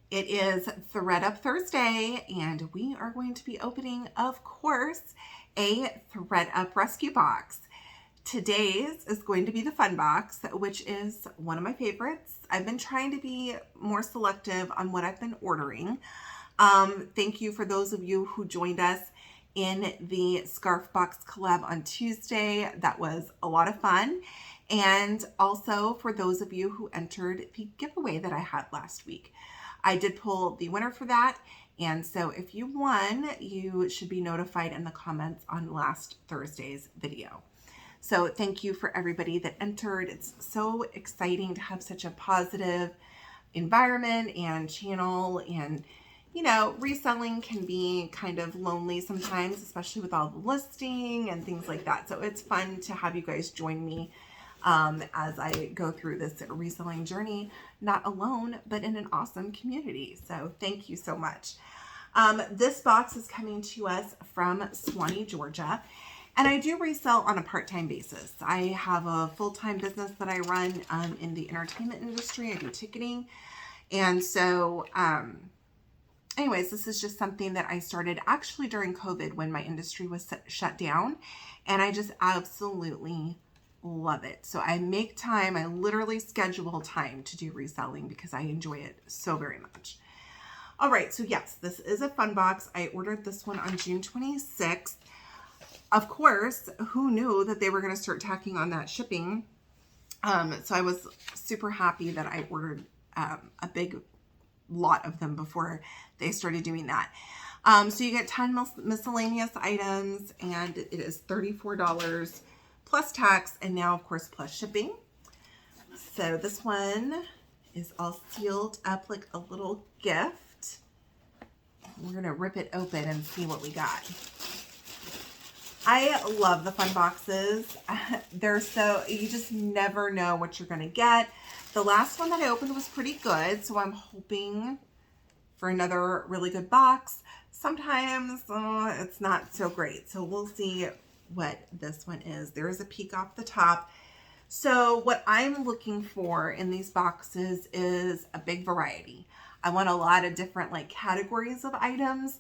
It is ThredUp Thursday, and we are going to be opening, of course, a ThredUp rescue box. Today's is going to be the fun box, which is one of my favorites. I've been trying to be more selective on what I've been ordering. Thank you for those of you who joined us in the scarf box collab on Tuesday. That was a lot of fun. And also for those of you who entered the giveaway that I had last week. I did pull the winner for that. And so if you won, you should be notified in the comments on last Thursday's video. So thank you for everybody that entered. It's so exciting to have such a positive environment and channel, and you know, reselling can be kind of lonely sometimes, especially with all the listing and things like that. So it's fun to have you guys join me as I go through this reselling journey, not alone, but in an awesome community. So thank you so much. This box is coming to us from Swanee, Georgia. And I do resell on a part-time basis. I have a full-time business that I run in the entertainment industry. I do ticketing. And so, anyways, this is just something that I started actually during COVID when my industry was shut down. And I just absolutely love it. So I make time. I literally schedule time to do reselling because I enjoy it so very much. All right. So yes, this is a fun box. I ordered this one on June 26th. Of course, who knew that they were going to start tacking on that shipping? So I was super happy that I ordered a big lot of them before they started doing that. So you get 10 miscellaneous items, and it is $34 plus tax, and now of course plus shipping. So this one is all sealed up like a little gift. We're going to rip it open and see what we got. I love the fun boxes. They're so, you just never know what you're going to get. The last one that I opened was pretty good, so I'm hoping for another really good box. Sometimes it's not so great, so we'll see what this one is. There is a peek off the top. So what I'm looking for in these boxes is a big variety. I want a lot of different like categories of items.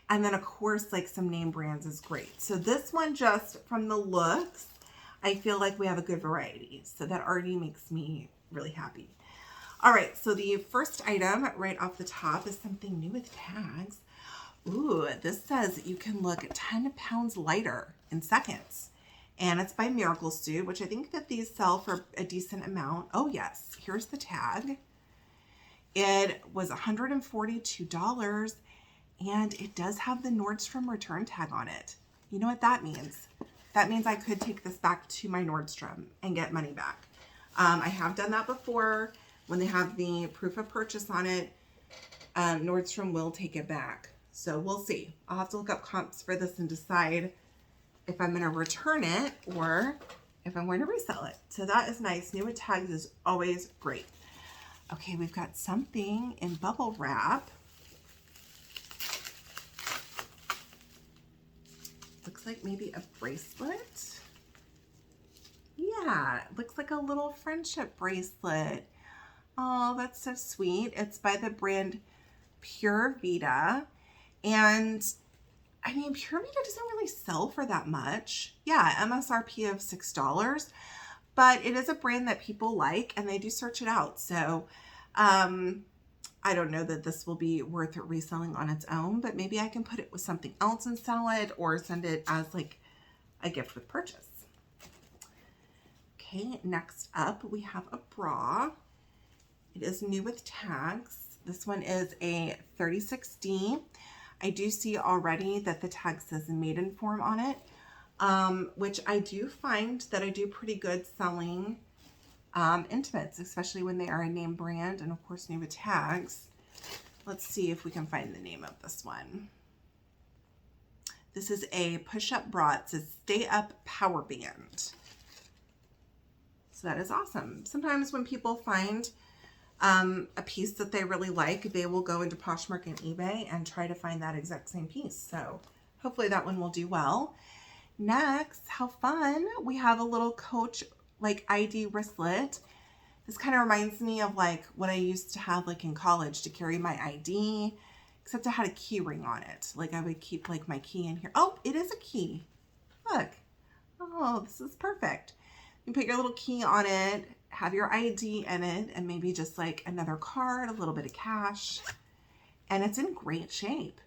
And then of course, like some name brands is great. So this one, just from the looks, I feel like we have a good variety. So that already makes me really happy. All right, so the first item right off the top is something new with tags. Ooh, this says you can look 10 pounds lighter in seconds. And it's by Miraclesuit, which I think that these sell for a decent amount. Oh yes, here's the tag. It was $142. And it does have the Nordstrom return tag on it. You know what that means? That means I could take this back to my Nordstrom and get money back. I have done that before. When they have the proof of purchase on it, Nordstrom will take it back. So we'll see. I'll have to look up comps for this and decide if I'm going to return it or if I'm going to resell it. So that is nice. New with tags is always great. Okay, we've got something in bubble wrap. Looks like maybe a bracelet. Yeah, it looks like a little friendship bracelet. Oh, that's so sweet. It's by the brand Pure Vita. And I mean, Pure Vita doesn't really sell for that much. Yeah, MSRP of $6, but it is a brand that people like and they do search it out. So, I don't know that this will be worth reselling on its own, but maybe I can put it with something else and sell it, or send it as like a gift with purchase. Okay, next up we have a bra. It is new with tags. This one is a 36D. I do see already that the tag says maiden form on it, which I do find that I do pretty good selling intimates, especially when they are a name brand and of course new with tags. Let's see if we can find the name of this one. This is a push-up bra. It says Stay Up Power Band. So that is awesome. Sometimes when people find a piece that they really like, they will go into Poshmark and eBay and try to find that exact same piece. So hopefully that one will do well. Next, how fun. We have a little Coach like ID wristlet. This kind of reminds me of like what I used to have like in college to carry my ID, except I had a key ring on it. Like I would keep like my key in here. Oh, it is a key. Look. Oh, this is perfect. You put your little key on it, have your ID in it, and maybe just like another card, a little bit of cash. And it's in great shape.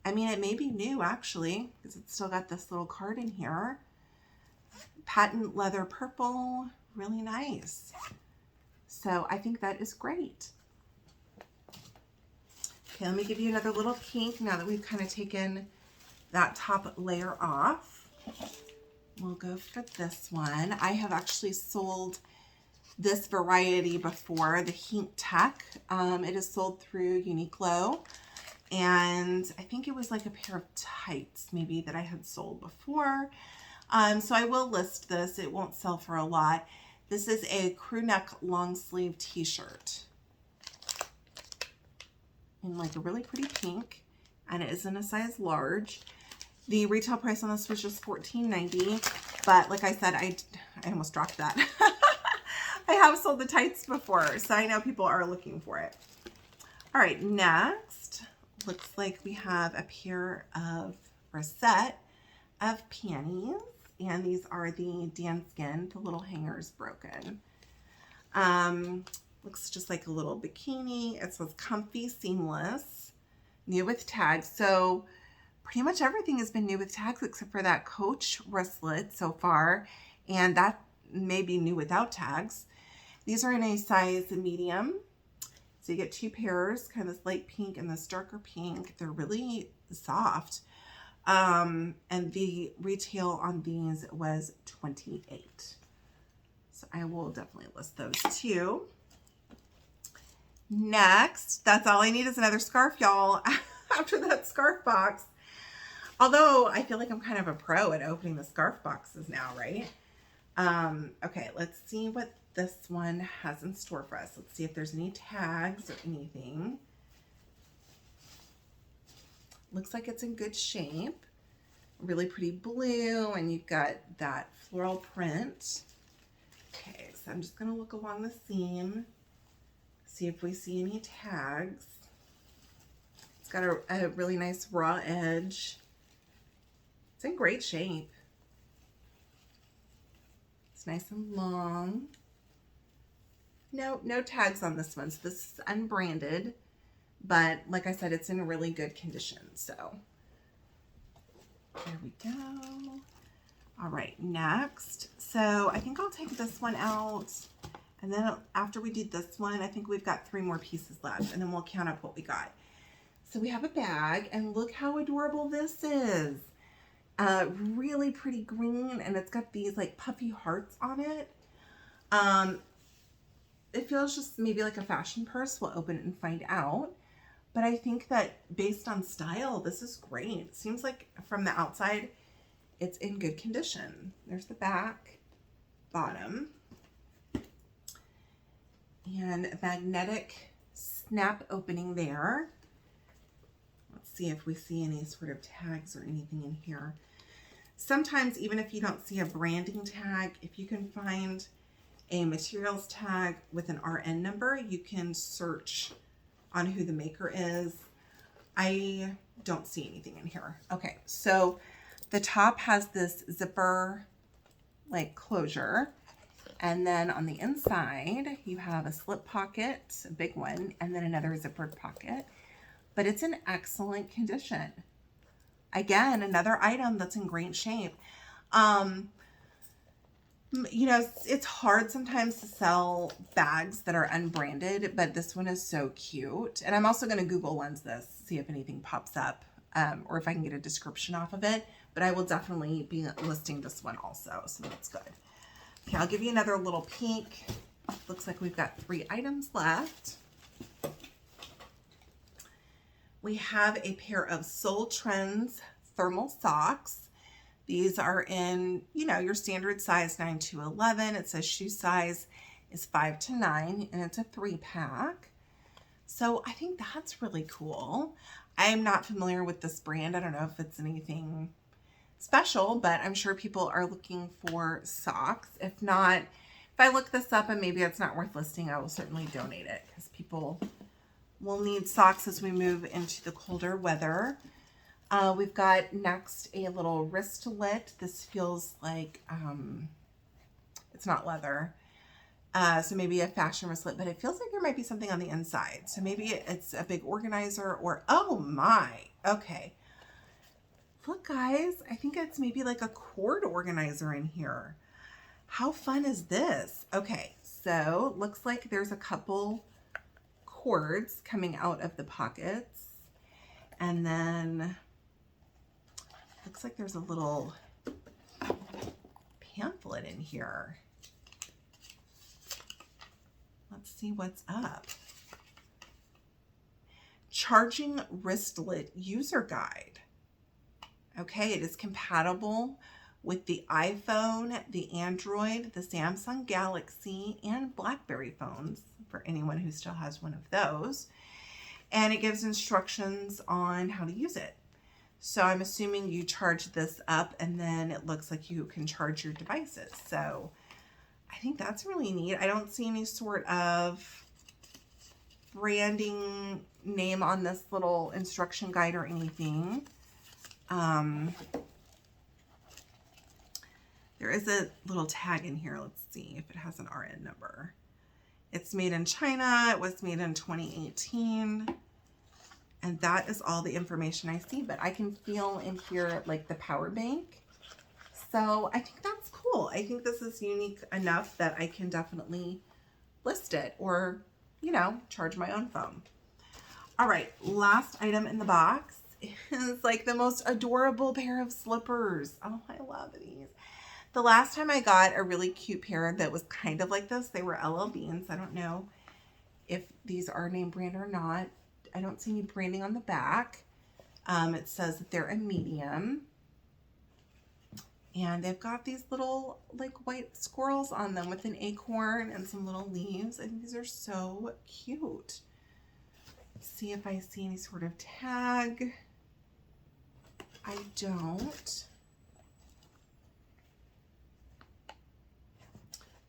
I mean, it may be new actually, because it's still got this little card in here. Patent leather purple, really nice. So I think that is great. Okay, let me give you another little peek now that we've kind of taken that top layer off. We'll go for this one. I have actually sold this variety before, the Heat Tech. It is sold through Uniqlo. And I think it was like a pair of tights maybe that I had sold before. So I will list this. It won't sell for a lot. This is a crew neck long sleeve t-shirt in like a really pretty pink, and it is in a size large. The retail price on this was just $14.90, but like I said, I almost dropped that. I have sold the tights before, so I know people are looking for it. All right, next, looks like we have a pair of, or a set of panties, and these are the Danskin, the little hanger's broken. Looks just like a little bikini. It says comfy, seamless, new with tags. So pretty much everything has been new with tags except for that Coach wristlet so far, and that may be new without tags. These are in a size medium. So you get two pairs, kind of this light pink and this darker pink. They're really soft. And the retail on these was $28. So I will definitely list those too. Next, that's all I need is another scarf, y'all, after that scarf box. Although I feel like I'm kind of a pro at opening the scarf boxes now, right? Okay, let's see what this one has in store for us. Let's see if there's any tags or anything. Looks like it's in good shape. Really pretty blue, and you've got that floral print. Okay, so I'm just going to look along the seam, see if we see any tags. It's got a really nice raw edge. It's in great shape. It's nice and long. No tags on this one, so this is unbranded, but like I said, it's in really good condition, so there we go. All right, next. So I think I'll take this one out, and then after we do this one, I think we've got 3 more pieces left, and then we'll count up what we got. So we have a bag, and look how adorable this is. Really pretty green, and it's got these like puffy hearts on it. It feels just maybe like a fashion purse. We'll open it and find out. But I think that based on style, this is great. It seems like from the outside, it's in good condition. There's the back, bottom, and a magnetic snap opening there. Let's see if we see any sort of tags or anything in here. Sometimes, even if you don't see a branding tag, if you can find a materials tag with an RN number, you can search on who the maker is. I don't see anything in here. Okay, so the top has this zipper like closure, and then on the inside you have a slip pocket, a big one, and then another zippered pocket, but it's in excellent condition. Again, another item that's in great shape. You know, it's hard sometimes to sell bags that are unbranded, but this one is so cute. And I'm also going to Google Lens this, see if anything pops up, or if I can get a description off of it. But I will definitely be listing this one also, so that's good. Okay, I'll give you another little peek. Looks like we've got 3 items left. We have a pair of Soul Trends thermal socks. These are in, you know, your standard size 9 to 11. It says shoe size is 5 to 9, and it's a 3-pack. So I think that's really cool. I am not familiar with this brand. I don't know if it's anything special, but I'm sure people are looking for socks. If not, If I look this up and maybe it's not worth listing, I will certainly donate it because people will need socks as we move into the colder weather. We've got next a little wristlet. This feels like, it's not leather. So maybe a fashion wristlet, but it feels like there might be something on the inside. So maybe it's a big organizer or, oh my, okay. Look guys, I think it's maybe like a cord organizer in here. How fun is this? Okay, so looks like there's a couple cords coming out of the pockets. And then looks like there's a little pamphlet in here. Let's see what's up. Charging wristlet user guide. Okay, it is compatible with the iPhone, the Android, the Samsung Galaxy, and BlackBerry phones for anyone who still has one of those. And it gives instructions on how to use it. So I'm assuming you charge this up and then it looks like you can charge your devices. So I think that's really neat. I don't see any sort of branding name on this little instruction guide or anything. There is a little tag in here. Let's see if it has an RN number. It's made in China. It was made in 2018. And that is all the information I see. But I can feel in here like the power bank. So I think that's cool. I think this is unique enough that I can definitely list it or, you know, charge my own phone. All right, last item in the box is like the most adorable pair of slippers. Oh, I love these. The last time I got a really cute pair that was kind of like this, they were LL Beans. I don't know if these are name brand or not. I don't see any branding on the back. It says that they're a medium. And they've got these little like white squirrels on them with an acorn and some little leaves. I think these are so cute. Let's see if I see any sort of tag. I don't.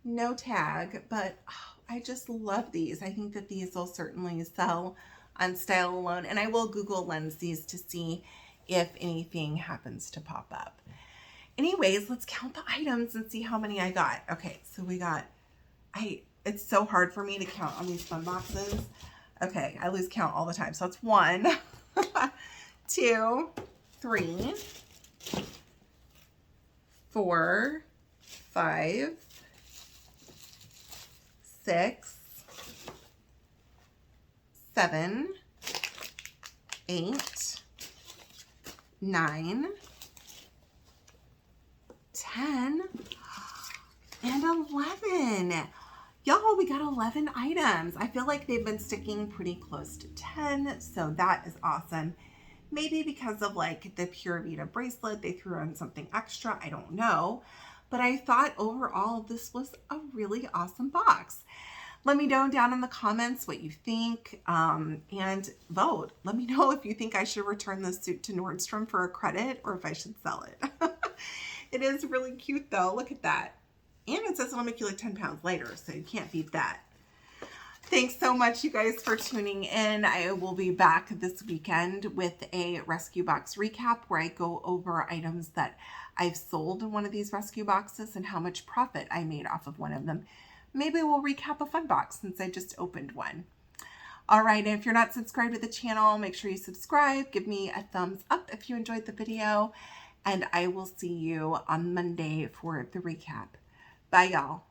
No tag, but oh, I just love these. I think that these will certainly sell on Style Alone. And I will Google Lens these to see if anything happens to pop up. Anyways, let's count the items and see how many I got. Okay, so we got, it's so hard for me to count on these fun boxes. Okay, I lose count all the time. So it's 1, 2, 3, 4, 5, 6, 7, 8, 9, 10, and 11. Y'all, we got 11 items. I feel like they've been sticking pretty close to 10, so that is awesome. Maybe because of like the Pure Vita bracelet, they threw in something extra. I don't know. But I thought overall this was a really awesome box. Let me know down in the comments what you think and vote. Let me know if you think I should return this suit to Nordstrom for a credit or if I should sell it. It is really cute though. Look at that. And it says it'll make you like 10 pounds lighter, so you can't beat that. Thanks so much, you guys, for tuning in. I will be back this weekend with a rescue box recap where I go over items that I've sold in one of these rescue boxes and how much profit I made off of one of them. Maybe we'll recap a fun box since I just opened one. All right, and if you're not subscribed to the channel, make sure you subscribe. Give me a thumbs up if you enjoyed the video, and I will see you on Monday for the recap. Bye, y'all.